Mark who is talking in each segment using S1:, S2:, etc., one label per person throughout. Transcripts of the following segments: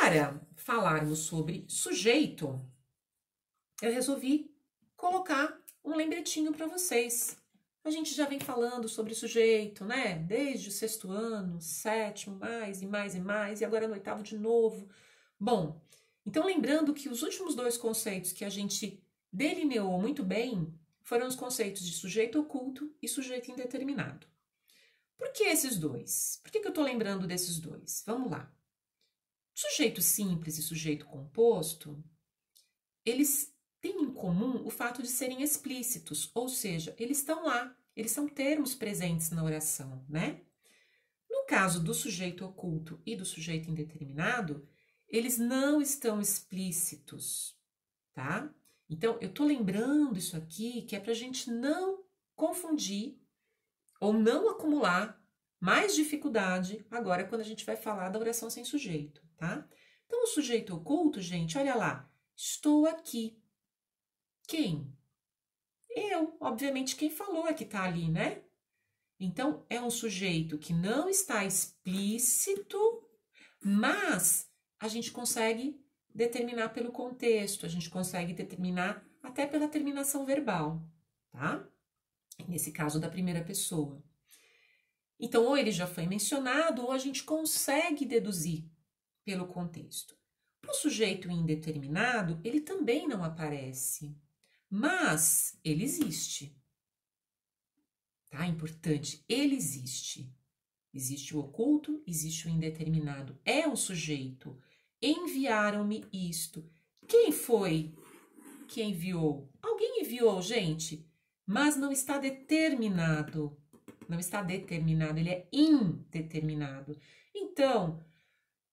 S1: Para falarmos sobre sujeito, eu resolvi colocar um lembretinho para vocês. A gente já vem falando sobre sujeito, né? Desde o 6º ano, 7º, mais e mais e mais, e agora no 8º de novo. Bom, então lembrando que os últimos 2 conceitos que a gente delineou muito bem foram os conceitos de sujeito oculto e sujeito indeterminado. Por que esses 2? Por que eu estou lembrando desses 2? Vamos lá. Sujeito simples e sujeito composto, eles têm em comum o fato de serem explícitos, ou seja, eles estão lá, eles são termos presentes na oração, né? No caso do sujeito oculto e do sujeito indeterminado, eles não estão explícitos, tá? Então, eu tô lembrando isso aqui que é para a gente não confundir ou não acumular mais dificuldade agora quando a gente vai falar da oração sem sujeito, tá? Então, o sujeito oculto, gente, olha lá, estou aqui. Quem? Eu, obviamente, quem falou é que tá ali, né? Então, é um sujeito que não está explícito, mas a gente consegue determinar pelo contexto, a gente consegue determinar até pela terminação verbal, tá? Nesse caso da primeira pessoa. Então, ou ele já foi mencionado, ou a gente consegue deduzir pelo contexto. O sujeito indeterminado, ele também não aparece, mas ele existe. Tá? Importante, ele existe. Existe o oculto, existe o indeterminado. É um sujeito. Enviaram-me isto. Quem foi que enviou? Alguém enviou, gente, mas não está determinado. Não está determinado, ele é indeterminado. Então,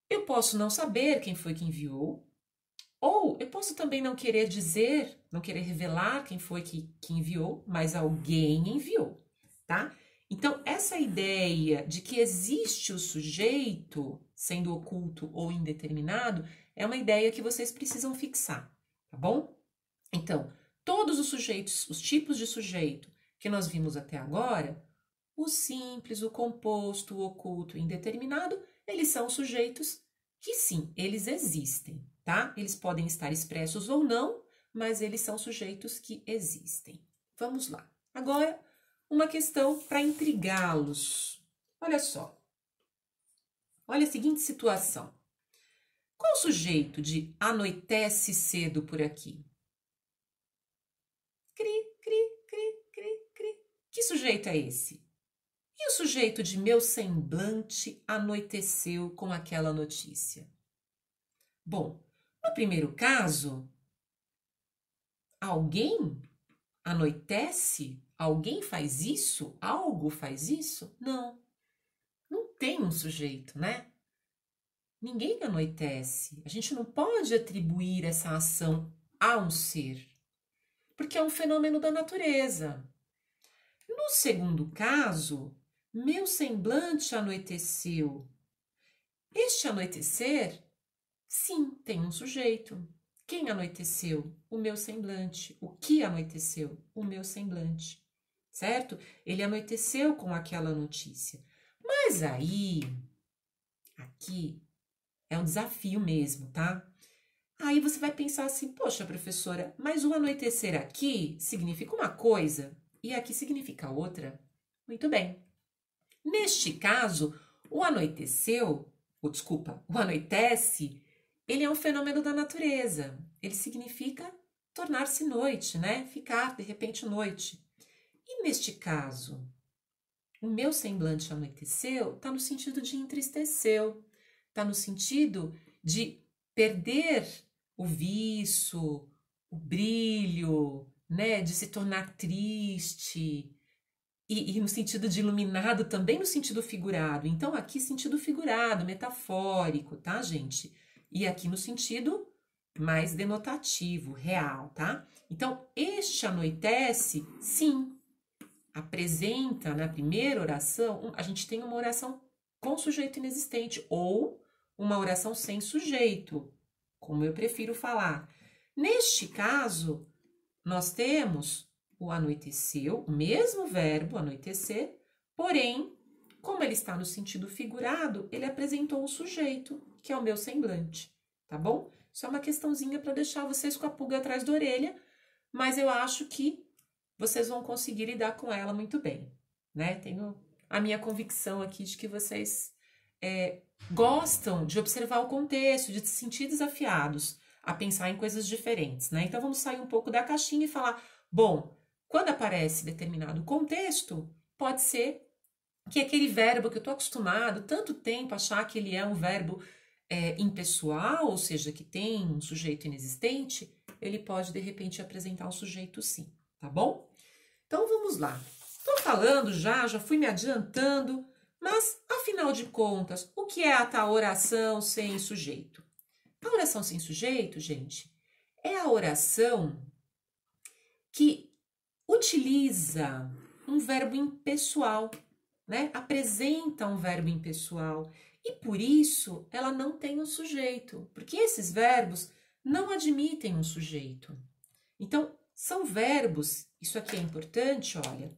S1: eu posso não saber quem foi que enviou, ou eu posso também não querer dizer, não querer revelar quem foi que enviou, mas alguém enviou, tá? Então, essa ideia de que existe o sujeito, sendo oculto ou indeterminado, é uma ideia que vocês precisam fixar, tá bom? Então, todos os sujeitos, os tipos de sujeito que nós vimos até agora, o simples, o composto, o oculto e o indeterminado, eles são sujeitos que sim, eles existem, tá? Eles podem estar expressos ou não, mas eles são sujeitos que existem. Vamos lá. Agora, uma questão para intrigá-los. Olha só. Olha a seguinte situação. Qual o sujeito de anoitece cedo por aqui? Cri, cri, cri, cri, cri. Que sujeito é esse? E o sujeito de meu semblante anoiteceu com aquela notícia? Bom, no primeiro caso, alguém anoitece? Alguém faz isso? Algo faz isso? Não. Não tem um sujeito, né? Ninguém anoitece. A gente não pode atribuir essa ação a um ser, porque é um fenômeno da natureza. No segundo caso, meu semblante anoiteceu. Este anoitecer, sim, tem um sujeito. Quem anoiteceu? O meu semblante. O que anoiteceu? O meu semblante. Certo? Ele anoiteceu com aquela notícia. Mas aí, aqui, é um desafio mesmo, tá? Aí você vai pensar assim, poxa, professora, mas o anoitecer aqui significa uma coisa e aqui significa outra. Muito bem. Neste caso, o anoiteceu, o anoitece, ele é um fenômeno da natureza. Ele significa tornar-se noite, né? Ficar, de repente, noite. E neste caso, o meu semblante anoiteceu está no sentido de entristeceu, está no sentido de perder o viço, o brilho, né? De se tornar triste. E no sentido de iluminado, também no sentido figurado. Então, aqui sentido figurado, metafórico, tá, gente? E aqui no sentido mais denotativo, real, tá? Então, este anoitece, sim, apresenta na primeira oração, a gente tem uma oração com sujeito inexistente ou uma oração sem sujeito, como eu prefiro falar. Neste caso, nós temos o anoiteceu, o mesmo verbo, anoitecer, porém, como ele está no sentido figurado, ele apresentou um sujeito, que é o meu semblante. tá bom? Isso é uma questãozinha para deixar vocês com a pulga atrás da orelha, mas eu acho que vocês vão conseguir lidar com ela muito bem, né? Tenho a minha convicção aqui de que vocês gostam de observar o contexto, de se sentir desafiados a pensar em coisas diferentes, né? Então, vamos sair um pouco da caixinha e falar, bom, quando aparece determinado contexto, pode ser que aquele verbo que eu estou acostumado tanto tempo a achar que ele é um verbo impessoal, ou seja, que tem um sujeito inexistente, ele pode, de repente, apresentar um sujeito sim, tá bom? Então, vamos lá. Estou falando já fui me adiantando, mas, afinal de contas, o que é a tal oração sem sujeito? A oração sem sujeito, gente, é a oração que utiliza um verbo impessoal, né? Apresenta um verbo impessoal e por isso ela não tem um sujeito, porque esses verbos não admitem um sujeito. Então, são verbos, isso aqui é importante, olha,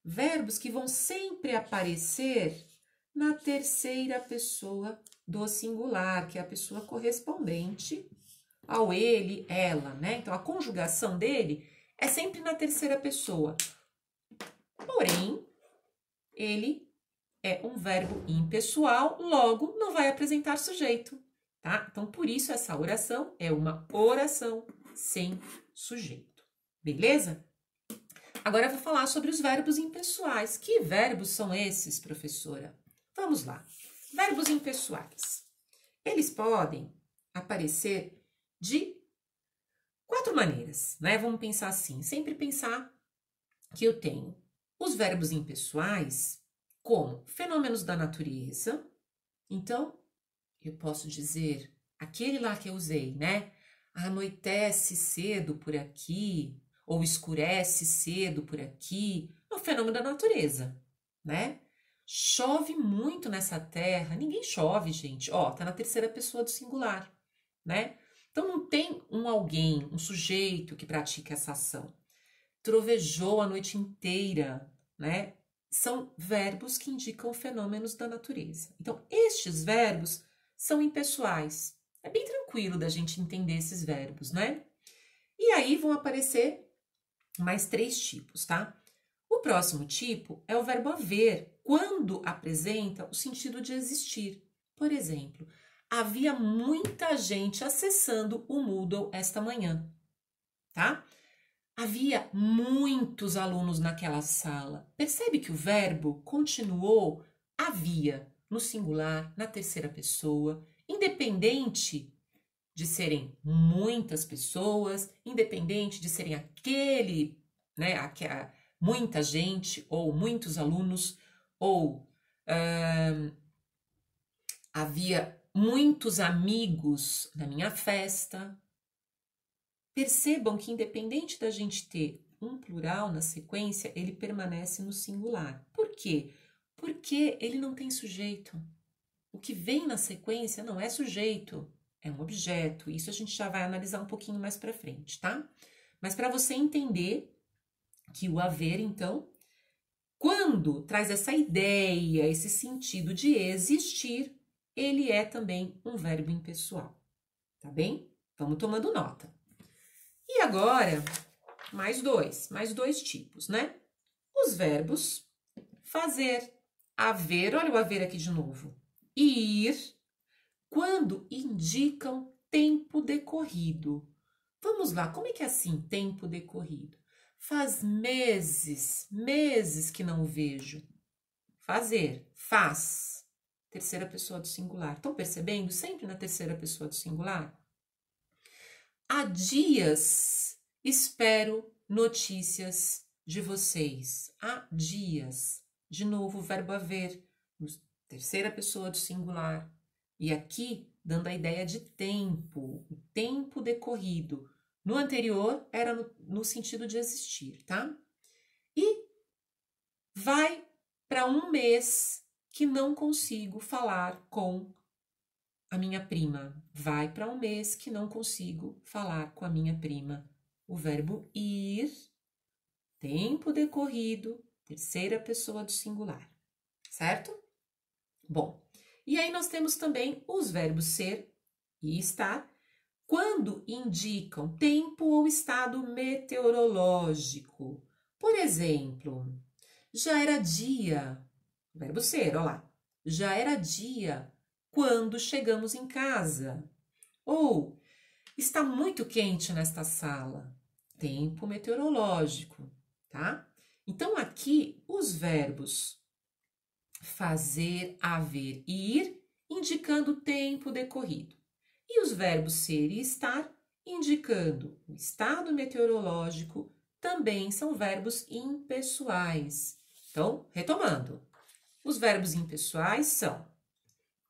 S1: verbos que vão sempre aparecer na terceira pessoa do singular, que é a pessoa correspondente ao ele, ela, né? Então, a conjugação dele é sempre na terceira pessoa. Porém, ele é um verbo impessoal, logo não vai apresentar sujeito, tá? Então, por isso, essa oração é uma oração sem sujeito, beleza? Agora eu vou falar sobre os verbos impessoais. Que verbos são esses, professora? Vamos lá. Verbos impessoais. Eles podem aparecer de 4 maneiras, né? Vamos pensar assim, sempre pensar que eu tenho os verbos impessoais como fenômenos da natureza. Então, eu posso dizer aquele lá que eu usei, né? Anoitece cedo por aqui, ou escurece cedo por aqui, é um fenômeno da natureza, né? Chove muito nessa terra, ninguém chove, gente, ó, tá na terceira pessoa do singular, né? Então, não tem um alguém, um sujeito que pratica essa ação. Trovejou a noite inteira, né? São verbos que indicam fenômenos da natureza. Então, estes verbos são impessoais. É bem tranquilo da gente entender esses verbos, né? E aí vão aparecer mais 3 tipos, tá? O próximo tipo é o verbo haver, quando apresenta o sentido de existir. Por exemplo, havia muita gente acessando o Moodle esta manhã, tá? Havia muitos alunos naquela sala. Percebe que o verbo continuou havia no singular, na terceira pessoa, independente de serem muitas pessoas, independente de serem aquele, né, muita gente, ou muitos alunos, ou havia muitos amigos na minha festa. Percebam que independente da gente ter um plural na sequência, ele permanece no singular. Por quê? Porque ele não tem sujeito. O que vem na sequência não é sujeito, é um objeto. Isso a gente já vai analisar um pouquinho mais para frente, tá? Mas para você entender que o haver, então, quando traz essa ideia, esse sentido de existir, ele é também um verbo impessoal, tá bem? Vamos tomando nota. E agora, mais dois tipos, né? Os verbos fazer, haver, olha o haver aqui de novo, ir, quando indicam tempo decorrido. Vamos lá, como é que é assim, tempo decorrido? Faz meses que não o vejo. Fazer, faz, terceira pessoa do singular. Estão percebendo? Sempre na terceira pessoa do singular. Há dias espero notícias de vocês. Há dias. De novo, o verbo haver, terceira pessoa do singular. E aqui, dando a ideia de tempo, o tempo decorrido. No anterior, era no sentido de existir, tá? E vai para um mês que não consigo falar com a minha prima. Vai para um mês que não consigo falar com a minha prima. O verbo ir, tempo decorrido, terceira pessoa do singular, certo? Bom, e aí nós temos também os verbos ser e estar quando indicam tempo ou estado meteorológico. Por exemplo, já era dia, verbo ser, olha lá. Já era dia quando chegamos em casa. Ou está muito quente nesta sala. Tempo meteorológico, tá? Então, aqui, os verbos fazer, haver e ir, indicando o tempo decorrido. E os verbos ser e estar, indicando o estado meteorológico, também são verbos impessoais. Então, retomando, os verbos impessoais são,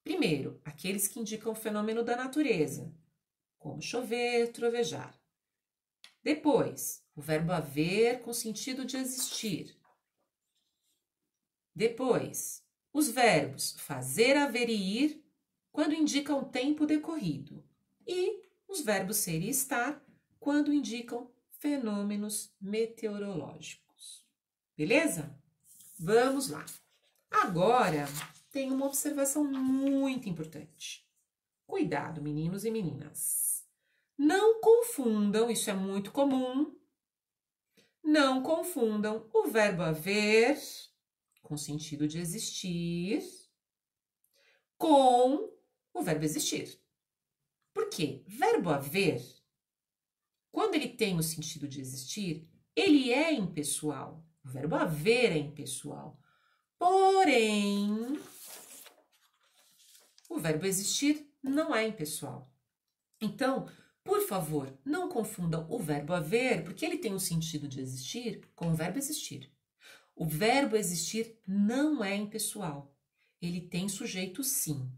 S1: primeiro, aqueles que indicam o fenômeno da natureza, como chover, trovejar. Depois, o verbo haver com sentido de existir. Depois, os verbos fazer, haver e ir, quando indicam tempo decorrido. E os verbos ser e estar, quando indicam fenômenos meteorológicos. Beleza? Vamos lá. Agora, tem uma observação muito importante. Cuidado, meninos e meninas. Não confundam, isso é muito comum, não confundam o verbo haver, com sentido de existir, com o verbo existir. Por quê? Verbo haver, quando ele tem o sentido de existir, ele é impessoal. O verbo haver é impessoal. Porém, o verbo existir não é impessoal. Então, por favor, não confundam o verbo haver, porque ele tem o sentido de existir, com o verbo existir. O verbo existir não é impessoal. Ele tem sujeito sim.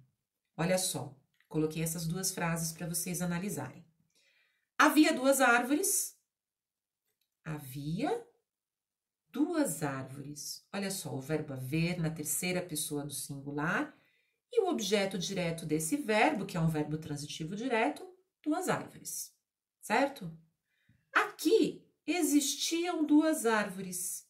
S1: Olha só, coloquei essas duas frases para vocês analisarem. Havia duas árvores. Havia duas árvores. Olha só, o verbo haver na terceira pessoa do singular e o objeto direto desse verbo, que é um verbo transitivo direto, duas árvores, certo? Aqui existiam duas árvores.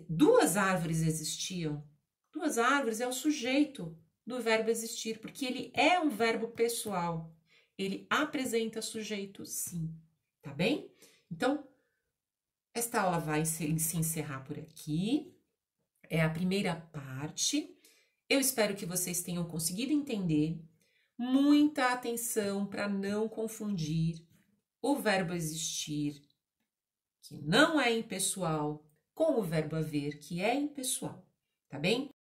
S1: Duas árvores existiam. Duas árvores é o sujeito do verbo existir, porque ele é um verbo pessoal. Ele apresenta sujeito sim, tá bem? Então, esta aula vai se encerrar por aqui. É a primeira parte. Eu espero que vocês tenham conseguido entender. Muita atenção para não confundir o verbo existir, que não é impessoal, com o verbo haver, que é impessoal, tá bem?